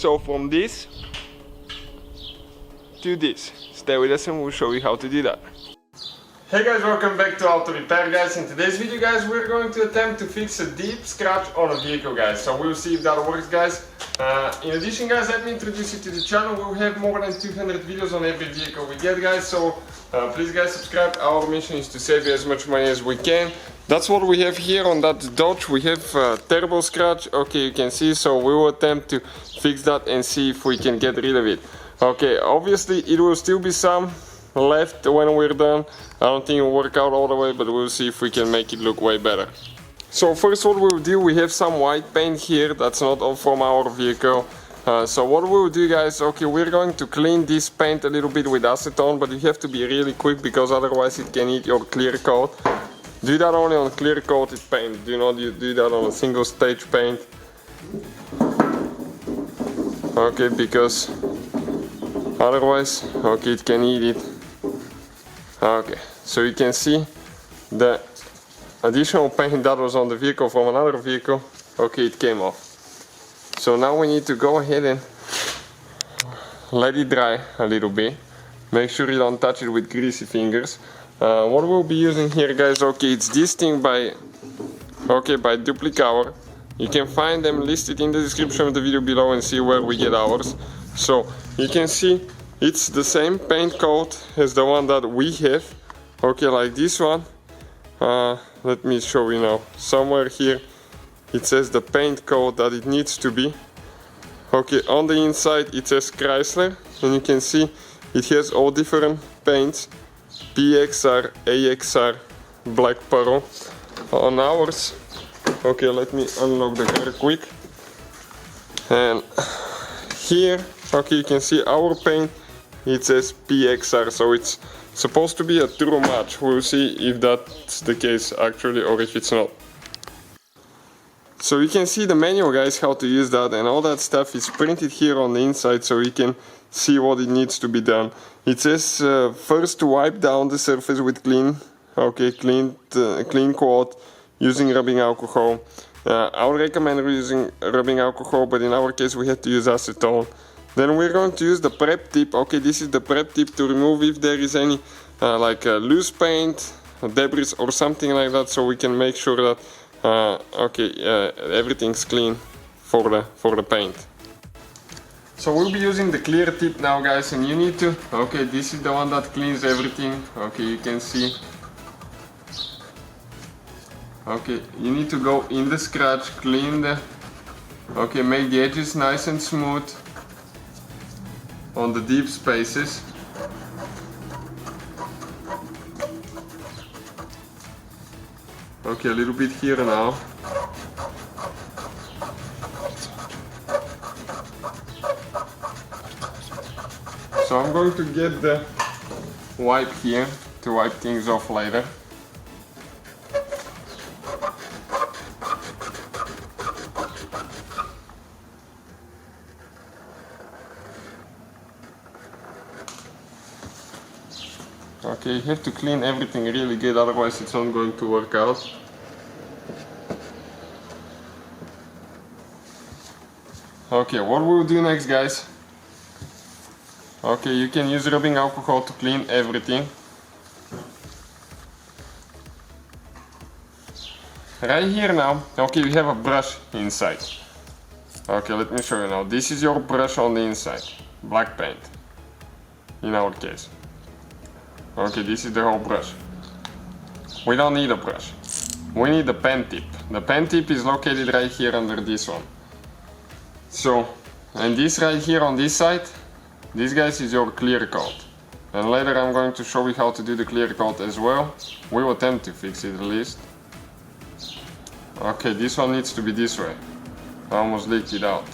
So from this to this. Stay with us and we'll show you how to do that. Hey guys, welcome back to Auto Repair guys. In today's video guys, we're going to attempt to fix a deep scratch on a vehicle guys. So we'll see if that works guys. In addition guys, let me introduce you to the channel. We'll have more than 200 videos on every vehicle we get guys. So please guys subscribe. Our mission is to save you as much money as we can. That's what we have here on that Dodge. We have turbo scratch. Okay, you can see. So we will attempt to fix that and see if we can get rid of it. Okay, obviously it will still be some left when we're done. I don't think it will work out all the way, but we'll see if we can make it look way better. So first what we'll do, we have some white paint here that's not all from our vehicle. So what we'll do guys, okay, we're going to clean this paint a little bit with acetone, but you have to be really quick because otherwise it can eat your clear coat. Do that only on clear coated paint, do not do that on a single stage paint. Okay, because otherwise, okay, it can eat it. Okay, so you can see the additional paint that was on the vehicle from another vehicle, okay, it came off. So now we need to go ahead and let it dry a little bit. Make sure you don't touch it with greasy fingers. What we'll be using here guys, okay, it's this thing by Duplicower. You can find them listed in the description of the video below and see where we get ours. So you can see it's the same paint coat as the one that we have, okay, like this one. Let me show you now. Somewhere here it says the paint coat that it needs to be. Okay, on the inside it says Chrysler, and you can see it has all different paints: PXR, AXR, Black Pearl. On ours, okay, let me unlock the car quick. And here, okay, you can see our paint. It says PXR, so it's supposed to be a true match. We'll see if that's the case actually or if it's not. So you can see the manual guys, how to use that, and all that stuff is printed here on the inside so you can see what it needs to be done. It says first to wipe down the surface with clean cloth using rubbing alcohol. I would recommend using rubbing alcohol, but in our case we had to use acetone. Then we're going to use the prep tip. Okay, this is the prep tip to remove if there is any loose paint, debris or something like that, so we can make sure that everything's clean for the paint. So we'll be using the clear tip now guys, and you need to, okay, this is the one that cleans everything. Okay, you can see. Okay, you need to go in the scratch, clean the, okay, make the edges nice and smooth on the deep spaces. Okay, a little bit here now. So I'm going to get the wipe here to wipe things off later. Okay, you have to clean everything really good, otherwise it's not going to work out. Okay, what we'll do next guys, okay, you can use rubbing alcohol to clean everything. Right here now, okay, you have a brush inside. Okay, let me show you now. This is your brush on the inside, black paint, in our case. Okay, this is the whole brush. We don't need a brush. We need the pen tip. The pen tip is located right here under this one. So, and this right here on this side, this guys is your clear coat. And later I'm going to show you how to do the clear coat as well. We will attempt to fix it at least. Okay, this one needs to be this way. I almost leaked it out.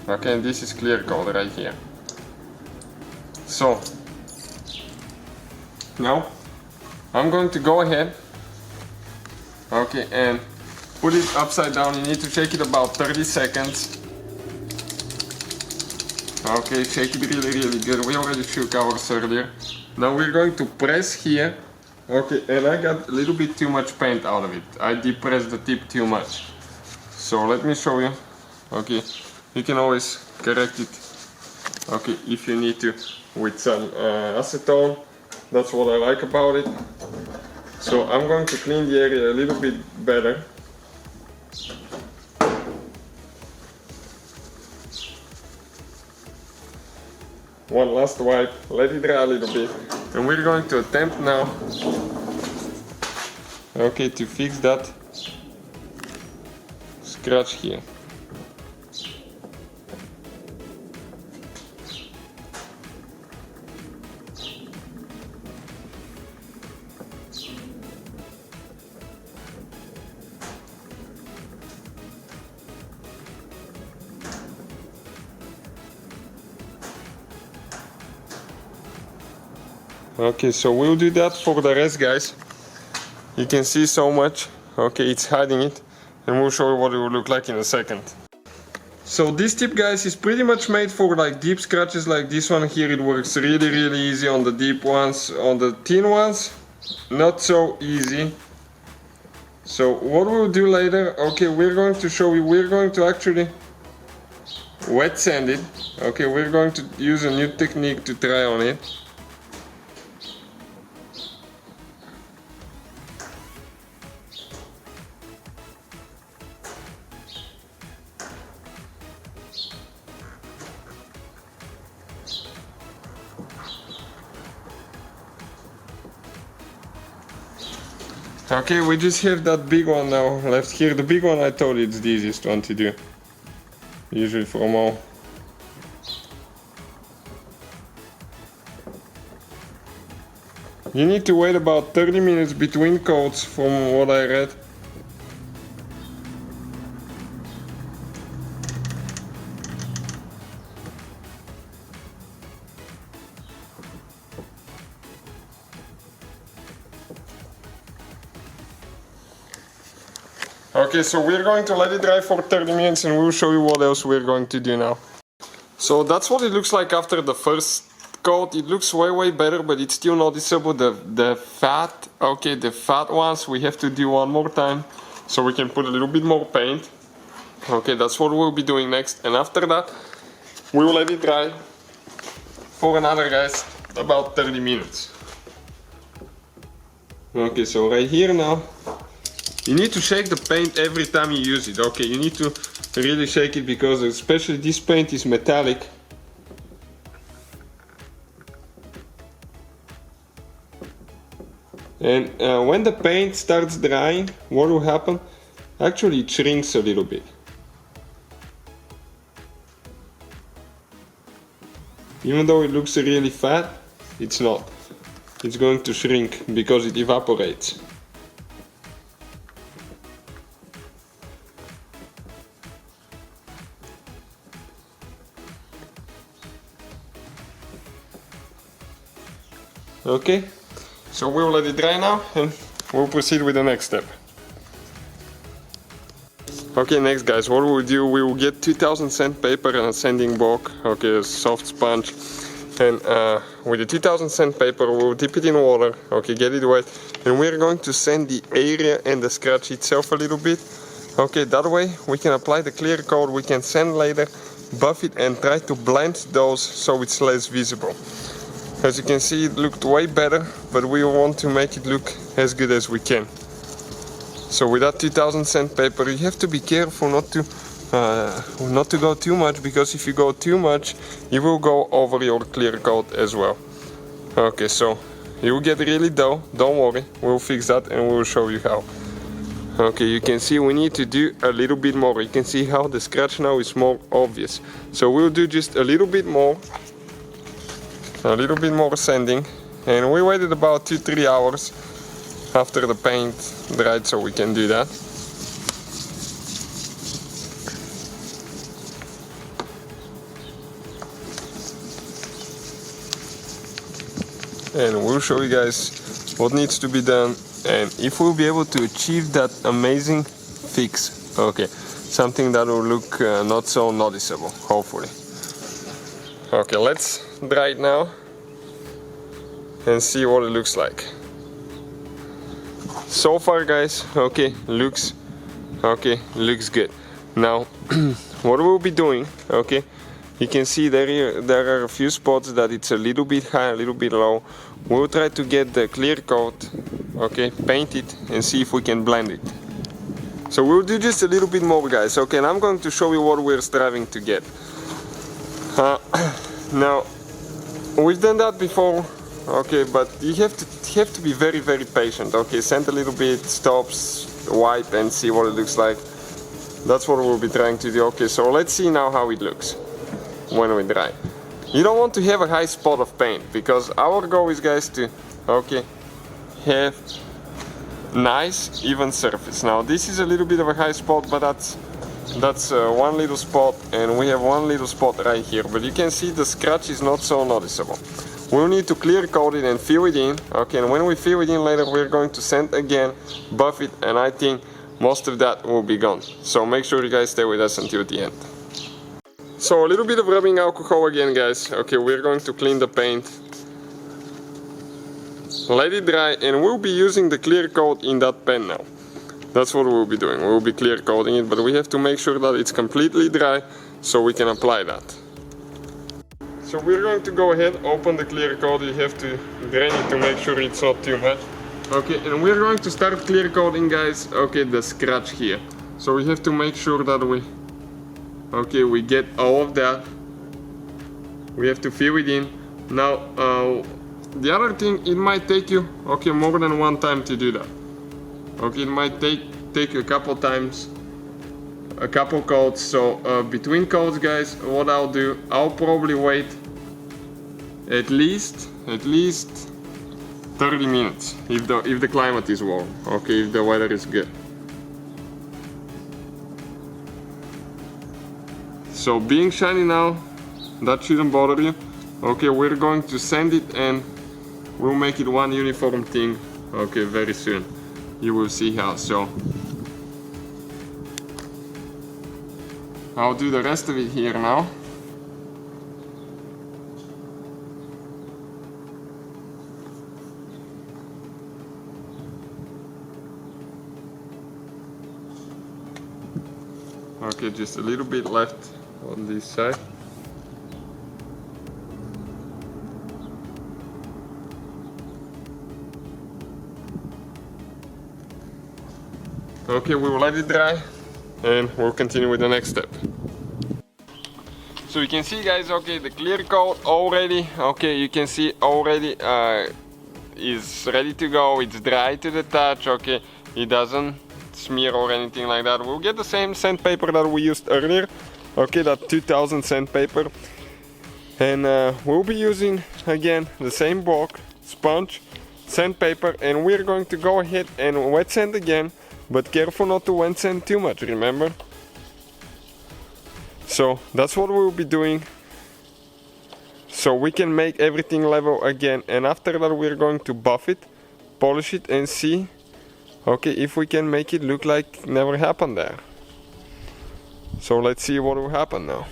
Okay, and this is clear coat right here. So, now I'm going to go ahead, okay, and put it upside down. You need to shake it about 30 seconds. Okay, shake it really good. We already shook ours earlier. Now we're going to press here. Okay, and I got a little bit too much paint out of it. I depressed the tip too much. So let me show you. okay, you can always correct it, okay, if you need to, with some acetone. That's what I like about it. So I'm going to clean the area a little bit better. One last wipe, let it dry a little bit, and we're going to attempt now, okay, to fix that scratch here. Okay, so we'll do that for the rest, guys. You can see so much. Okay, it's hiding it, and we'll show you what it will look like in a second. So this tip, guys, is pretty much made for like deep scratches like this one here. It works really easy on the deep ones. On the thin ones, not so easy. So what we'll do later, okay, we're going to show you, we're going to actually wet sand it. Okay, we're going to use a new technique to try on it. Okay, we just have that big one now left here. The big one, I thought it's the easiest one to do, usually from all. You need to wait about 30 minutes between coats from what I read. Okay, so we're going to let it dry for 30 minutes and we'll show you what else we're going to do now. So that's what it looks like after the first coat. It looks way better, but it's still noticeable. The fat, okay, the fat ones we have to do one more time so we can put a little bit more paint. Okay, that's what we'll be doing next, and after that we will let it dry for another, guys, about 30 minutes. Okay, so right here now, you need to shake the paint every time you use it. Okay, you need to really shake it because especially this paint is metallic. And when the paint starts drying, what will happen? Actually, it shrinks a little bit. Even though it looks really fat, it's not. It's going to shrink because it evaporates. Okay, so we'll let it dry now and we'll proceed with the next step. Okay, next, guys, what we'll do, we will get 2000 sandpaper and a sanding block, okay, a soft sponge, and with the 2000 sandpaper we'll dip it in water, okay, get it wet, and we're going to sand the area and the scratch itself a little bit. Okay, that way we can apply the clear coat, we can sand later, buff it and try to blend those so it's less visible. As you can see, it looked way better, but we want to make it look as good as we can. So with that 2000 sandpaper, you have to be careful not to go too much, because if you go too much, you will go over your clear coat as well. Okay, so you will get really dull, don't worry, we'll fix that and we'll show you how. Okay, you can see we need to do a little bit more. You can see how the scratch now is more obvious. So we'll do just a little bit more sanding, and we waited about 2-3 hours after the paint dried so we can do that. And we'll show you guys what needs to be done and if we'll be able to achieve that amazing fix. Okay, something that will look not so noticeable, hopefully. Okay, let's dry it now and see what it looks like. So far, guys, okay, looks good. Now what we'll be doing, okay, you can see there are a few spots that it's a little bit high, a little bit low. We'll try to get the clear coat, okay, paint it and see if we can blend it. So we'll do just a little bit more, guys, okay, and I'm going to show you what we're striving to get. Now, we've done that before, okay, but you have to be very, very patient, okay, sand a little bit, stops, wipe and see what it looks like. That's what we'll be trying to do. Okay, so let's see now how it looks when we dry. You don't want to have a high spot of paint, because our goal is, guys, to, okay, have nice even surface. Now this is a little bit of a high spot, but that's one little spot, and we have one little spot right here, but you can see the scratch is not so noticeable. We'll need to clear coat it and fill it in, okay, and when we fill it in later we're going to sand again, buff it, and I think most of that will be gone. So make sure you guys stay with us until the end. So a little bit of rubbing alcohol again, guys. Okay, we're going to clean the paint. Let it dry, and we'll be using the clear coat in that pen now. That's what we'll be doing. We'll be clear coating it, but we have to make sure that it's completely dry so we can apply that. So we're going to go ahead, open the clear coat. You have to drain it to make sure it's not too much. Okay, and we're going to start clear coating, guys, okay, the scratch here. So we have to make sure that we get all of that. We have to fill it in. Now, the other thing, it might take you, okay, more than one time to do that. Okay, it might take a couple times, a couple coats. So between coats, guys, what I'll do, I'll probably wait at least 30 minutes if the climate is warm, okay, if the weather is good. So being shiny now, that shouldn't bother you. Okay, we're going to sand it and we'll make it one uniform thing, okay, very soon. You will see how. So I'll do the rest of it here now. Okay, just a little bit left on this side. Okay, we will let it dry and we'll continue with the next step. So you can see, guys, okay, the clear coat already, okay, you can see already is ready to go. It's dry to the touch, okay, it doesn't smear or anything like that. We'll get the same sandpaper that we used earlier, okay, that 2000 sandpaper, and we'll be using again the same block, sponge, sandpaper, and we're going to go ahead and wet sand again, but careful not to wet sand too much, remember? So that's what we'll be doing, so we can make everything level again, and after that we're going to buff it, polish it, and see, okay, if we can make it look like never happened there. So let's see what will happen now.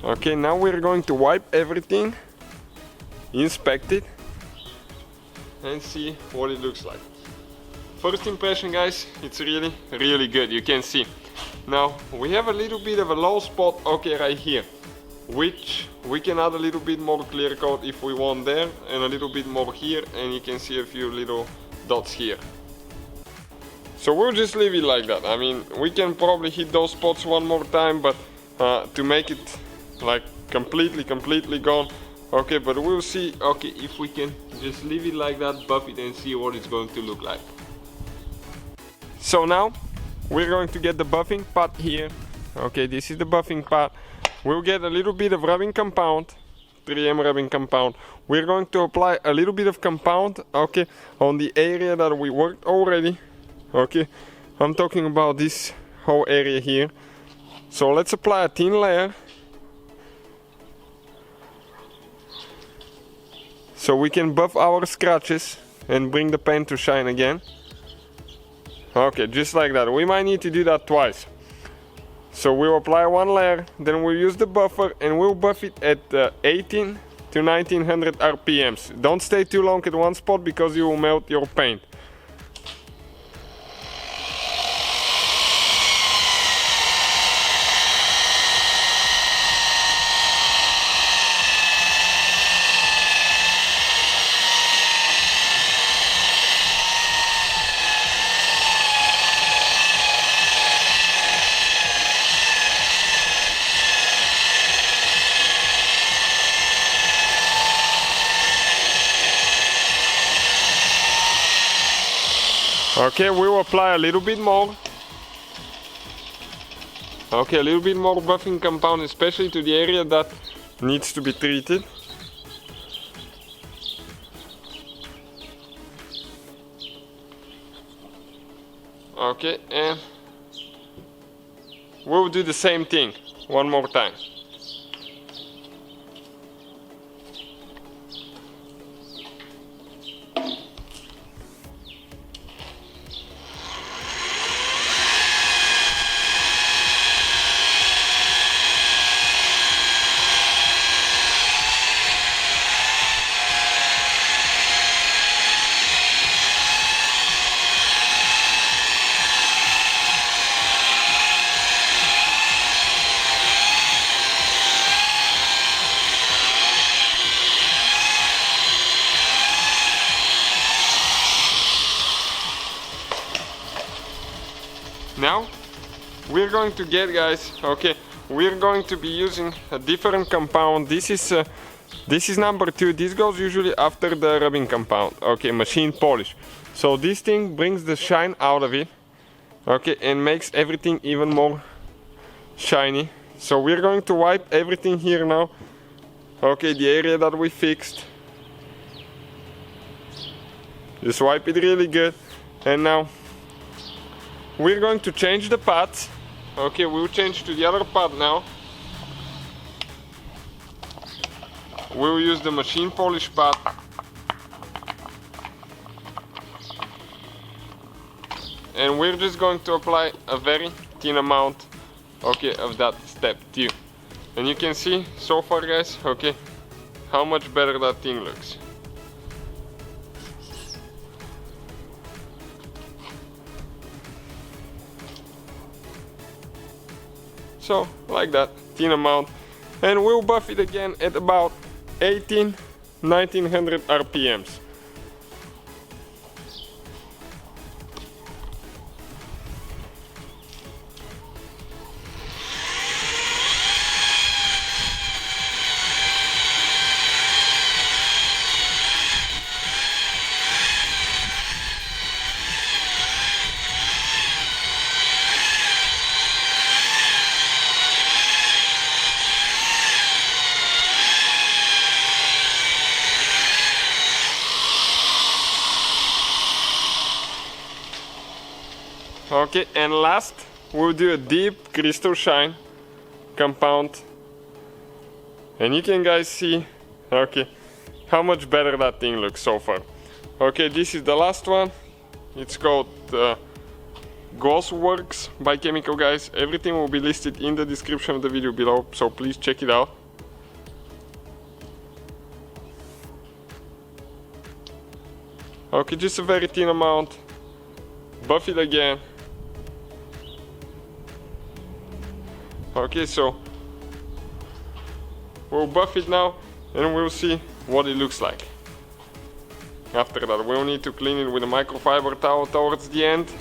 Okay, now we're going to wipe everything, inspect it, and see what it looks like. First impression, guys, it's really, really good, you can see. Now, we have a little bit of a low spot, okay, right here, which we can add a little bit more clear coat if we want there, and a little bit more here, and you can see a few little dots here. So we'll just leave it like that. I mean, we can probably hit those spots one more time, but to make it like completely gone, okay, but we'll see, okay, if we can just leave it like that, buff it, and see what it's going to look like. So now we're going to get the buffing part here. Okay, this is the buffing part. We'll get a little bit of rubbing compound, 3M rubbing compound. We're going to apply a little bit of compound, okay, on the area that we worked already. Okay, I'm talking about this whole area here. So let's apply a thin layer, so we can buff our scratches and bring the paint to shine again. Okay, just like that. We might need to do that twice. So we'll apply one layer, then we'll use the buffer and we'll buff it at 18 to 1900 RPMs. Don't stay too long at one spot because you will melt your paint. Okay, we will apply a little bit more. Okay, a little bit more buffing compound, especially to the area that needs to be treated. Okay, and we'll do the same thing one more time. Now we're going to get, guys, okay, we're going to be using a different compound. This is number 2. This goes usually after the rubbing compound, okay, machine polish. So this thing brings the shine out of it, okay, and makes everything even more shiny. So we're going to wipe everything here now, okay, the area that we fixed. Just wipe it really good. And now we're going to change the pads. Okay, we'll change to the other pad now. We'll use the machine polish pad. And we're just going to apply a very thin amount, okay, of that step 2. And you can see so far, guys, okay, how much better that thing looks. So, like that, thin amount. And we'll buff it again at about 1900 RPMs. Okay, and last we'll do a deep crystal shine compound, and you can, guys, see, okay, how much better that thing looks so far. Okay, this is the last one. It's called Gauze Works by Chemical, guys. Everything will be listed in the description of the video below, so please check it out. Okay, just a very thin amount. Buff it again. Okay, so we'll buff it now and we'll see what it looks like. After that, we'll need to clean it with a microfiber towel towards the end.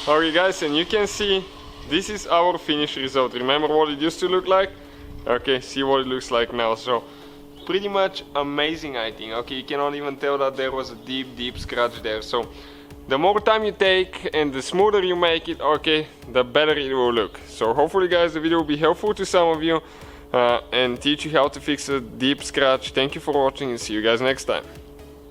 Okay, guys, and you can see this is our finished result. Remember what it used to look like? Okay, see what it looks like now. So pretty much amazing, I think. Okay, you cannot even tell that there was a deep scratch there. So the more time you take and the smoother you make it, okay, the better it will look. So hopefully guys, the video will be helpful to some of you and teach you how to fix a deep scratch. Thank you for watching and see you guys next time.